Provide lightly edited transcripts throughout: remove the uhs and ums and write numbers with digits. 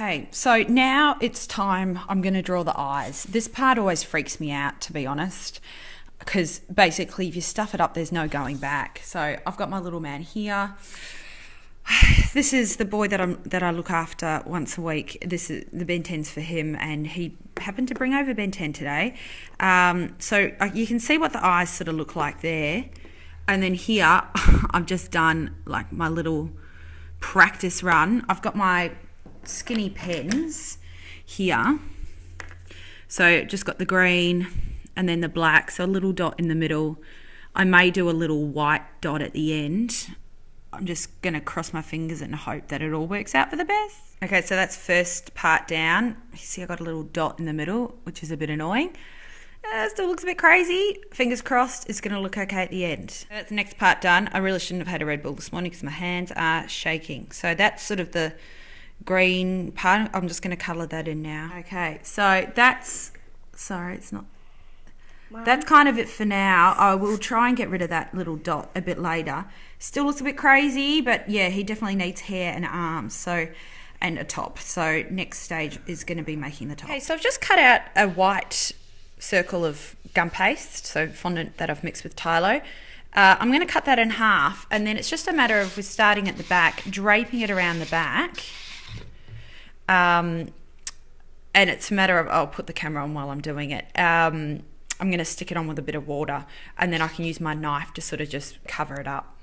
Okay, so now it's time. I'm going to draw the eyes. This part always freaks me out, to be honest, because basically if you stuff it up, there's no going back. So I've got my little man here. This is the boy that I look after once a week. This is the Ben 10's for him, and he happened to bring over Ben 10 today. So you can see what the eyes sort of look like there. And then here, I've just done like my little practice run. I've got my skinny pens here. So just got the green and then the black, so a little dot in the middle. I may do a little white dot at the end. I'm just going to cross my fingers and hope that it all works out for the best. Okay, so that's first part down. You see I got a little dot in the middle, which is a bit annoying. Still looks a bit crazy. Fingers crossed it's going to look okay at the end. That's the next part done. I really shouldn't have had a Red Bull this morning because my hands are shaking. So that's sort of the green part. I'm just going to colour that in now. Okay, so that's... Sorry, it's not... Wow. That's kind of it for now. I will try and get rid of that little dot a bit later. Still looks a bit crazy, but yeah, he definitely needs hair and arms, so, and a top. So next stage is going to be making the top. Okay, so I've just cut out a white circle of gum paste, so fondant that I've mixed with Tylo. I'm going to cut that in half, and then it's just a matter of, we're starting at the back, draping it around the back. And it's a matter of, I'll put the camera on while I'm doing it. I'm going to stick it on with a bit of water, and then I can use my knife to sort of just cover it up.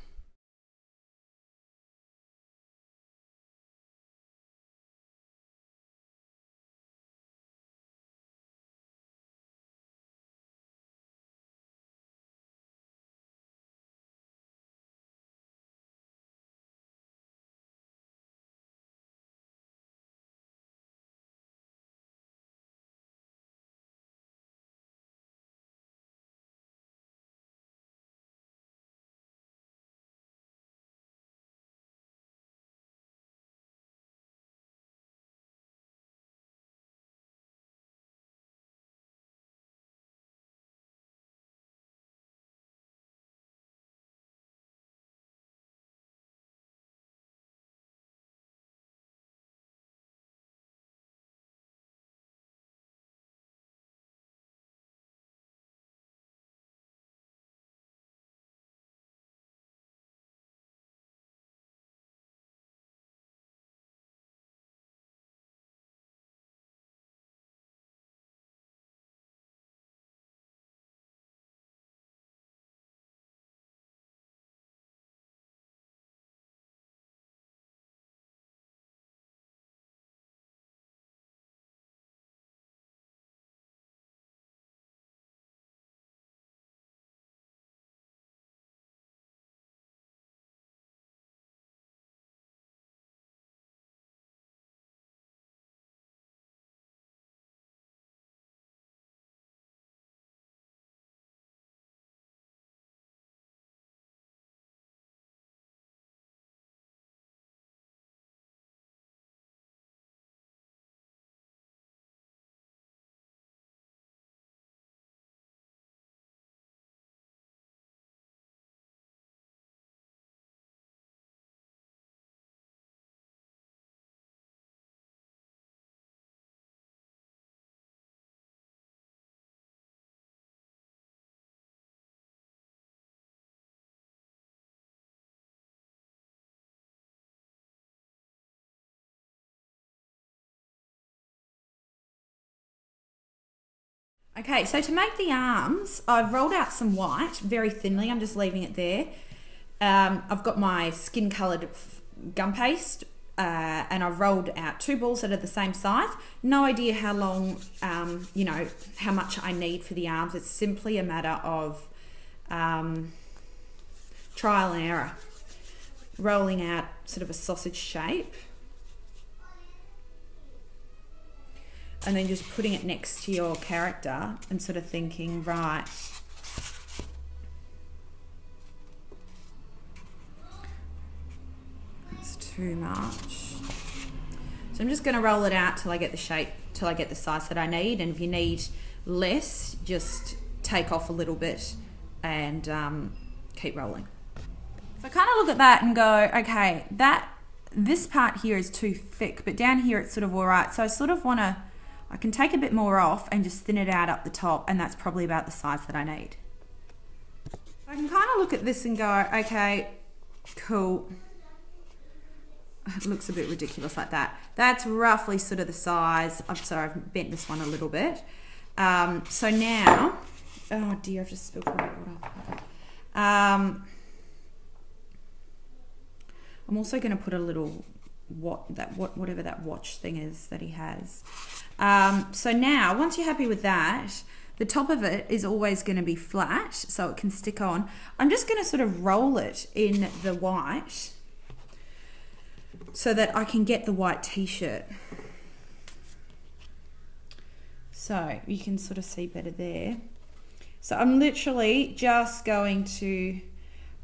Okay, so to make the arms, I've rolled out some white very thinly. I'm just leaving it there. I've got my skin coloured gum paste, and I've rolled out 2 balls that are the same size. No idea how long, you know, how much I need for the arms. It's simply a matter of trial and error. Rolling out sort of a sausage shape. And then just putting it next to your character and sort of thinking, right, that's too much. So I'm just going to roll it out till I get the shape, till I get the size that I need. And if you need less, just take off a little bit and keep rolling. So I kind of look at that and go, okay, this part here is too thick, but down here it's sort of all right. So I sort of want to, I can take a bit more off and just thin it out up the top, and that's probably about the size that I need. I can kind of look at this and go, okay, cool. It looks a bit ridiculous like that. That's roughly sort of the size. I'm sorry, I've bent this one a little bit. So now, oh dear, I've just spilled water. I'm also going to put a little whatever that watch thing is that he has. So now, once you're happy with that, the top of it is always going to be flat, so it can stick on. I'm just going to sort of roll it in the white so that I can get the white t-shirt. So you can sort of see better there. So I'm literally just going to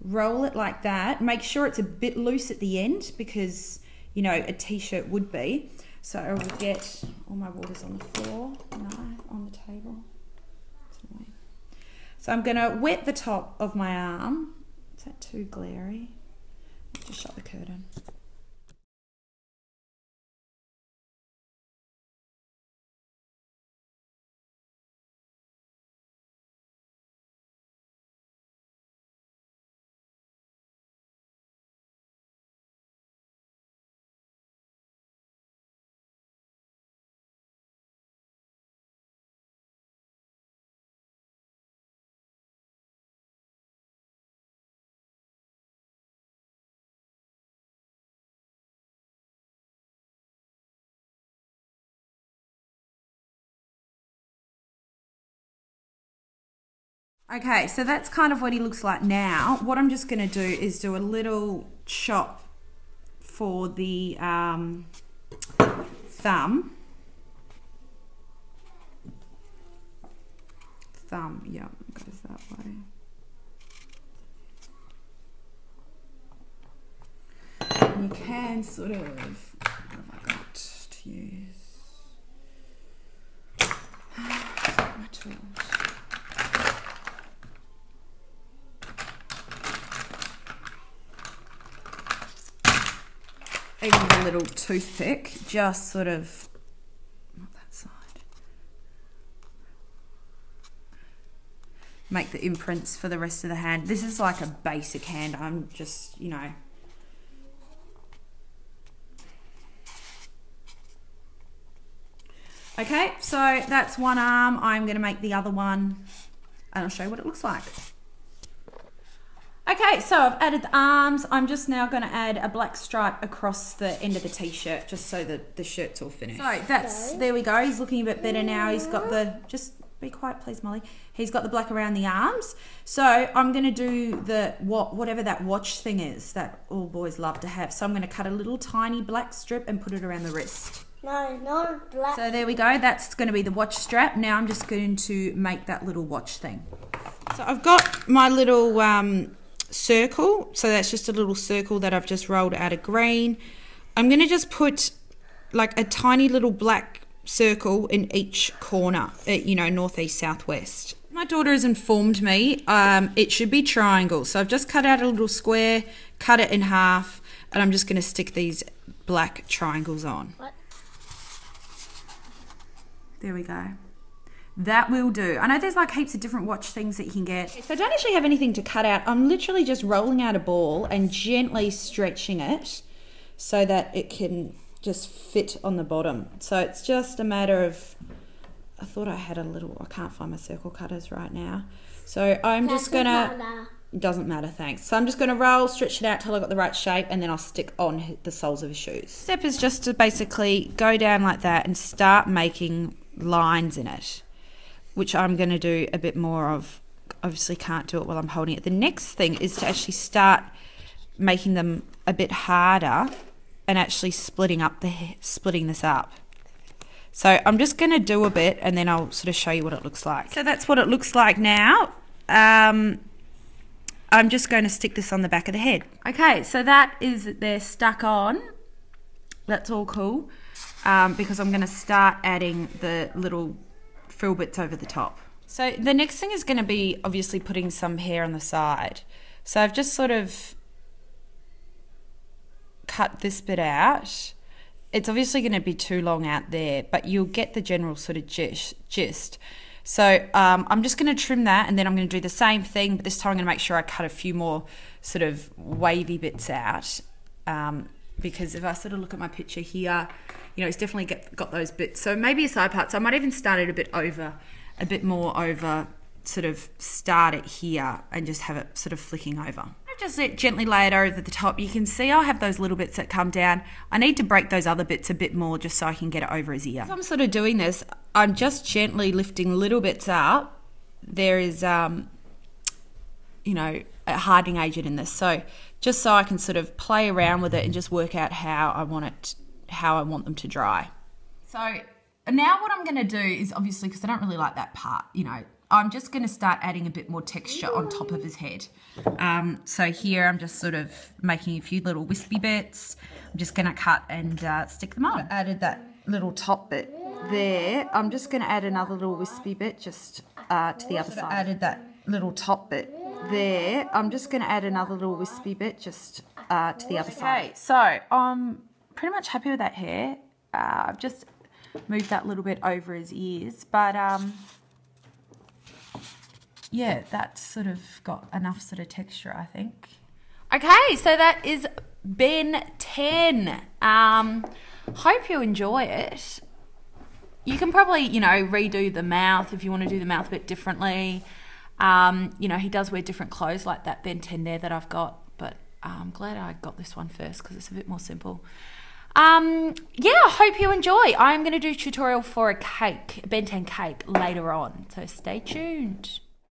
roll it like that. Make sure it's a bit loose at the end because, you know, a t-shirt would be. So I will get all my waters on the floor, no, on the table. So I'm going to wet the top of my arm. Is that too glary? Just shut the curtain. Okay, so that's kind of what he looks like now. What I'm just going to do is do a little chop for the thumb. Yeah, goes that way. And you can sort of, what have I got to use? My tools. Even with a little toothpick, just sort of, not that side, make the imprints for the rest of the hand. This is like a basic hand, I'm just, you know. Okay, so that's one arm. I'm going to make the other one and I'll show you what it looks like. Okay, so I've added the arms. I'm just now going to add a black stripe across the end of the t-shirt just so that the shirt's all finished. So that's, there we go. He's looking a bit better now. He's got the, just be quiet please Molly. He's got the black around the arms. So I'm going to do the, whatever that watch thing is that all boys love to have. So I'm going to cut a little tiny black strip and put it around the wrist. No, not black. So there we go. That's going to be the watch strap. Now I'm just going to make that little watch thing. So I've got my little circle. So that's just a little circle that I've just rolled out of green. I'm going to just put like a tiny little black circle in each corner, you know, northeast, southwest. My daughter has informed me it should be triangles. So I've just cut out a little square, cut it in half, and I'm just going to stick these black triangles on. What? There we go. That will do. I know there's like heaps of different watch things that you can get. So I don't actually have anything to cut out. I'm literally just rolling out a ball and gently stretching it so that it can just fit on the bottom. So it's just a matter of, I thought I had a little, I can't find my circle cutters right now. So I'm just gonna, it doesn't matter, thanks. So I'm just gonna roll, stretch it out till I got the right shape, and then I'll stick on the soles of his shoes. Step is just to basically go down like that and start making lines in it, which I'm going to do a bit more of. Obviously can't do it while I'm holding it. The next thing is to actually start making them a bit harder and actually splitting this up. So I'm just going to do a bit and then I'll sort of show you what it looks like. So that's what it looks like now. I'm just going to stick this on the back of the head. Okay, so that is, they're stuck on. That's all cool. Because I'm going to start adding the little frill bits over the top. So the next thing is going to be obviously putting some hair on the side. So I've just sort of cut this bit out. It's obviously going to be too long out there, but you'll get the general sort of gist. So I'm just going to trim that, and then I'm going to do the same thing, but this time I'm going to make sure I cut a few more sort of wavy bits out, because if I sort of look at my picture here, you know, it's definitely got those bits. So maybe a side part. So I might even start it a bit more over, sort of start it here and just have it sort of flicking over. Just gently lay it over the top. You can see I have those little bits that come down. I need to break those other bits a bit more just so I can get it over his ear. As I'm sort of doing this, I'm just gently lifting little bits up. There is, you know, a hardening agent in this. So just so I can sort of play around with it and just work out how I want them to dry. So now what I'm going to do is, obviously, because I don't really like that part, you know, I'm just going to start adding a bit more texture on top of his head. So here I'm just sort of making a few little wispy bits. I'm just going to cut and stick them on. I added that little top bit there. I'm just going to add another little wispy bit just to the other side. I added that little top bit there. I'm just going to add another little wispy bit just to the other side. Okay, so I'm pretty much happy with that hair. I've just moved that little bit over his ears, but yeah, that's sort of got enough sort of texture, I think. Okay, so that is Ben 10. Hope you enjoy it. You can probably, you know, redo the mouth if you want to do the mouth a bit differently. You know, he does wear different clothes like that Ben 10 there that I've got, but I'm glad I got this one first because it's a bit more simple. Yeah, I hope you enjoy. I'm going to do a tutorial for a cake, a Ben 10 cake later on, so stay tuned.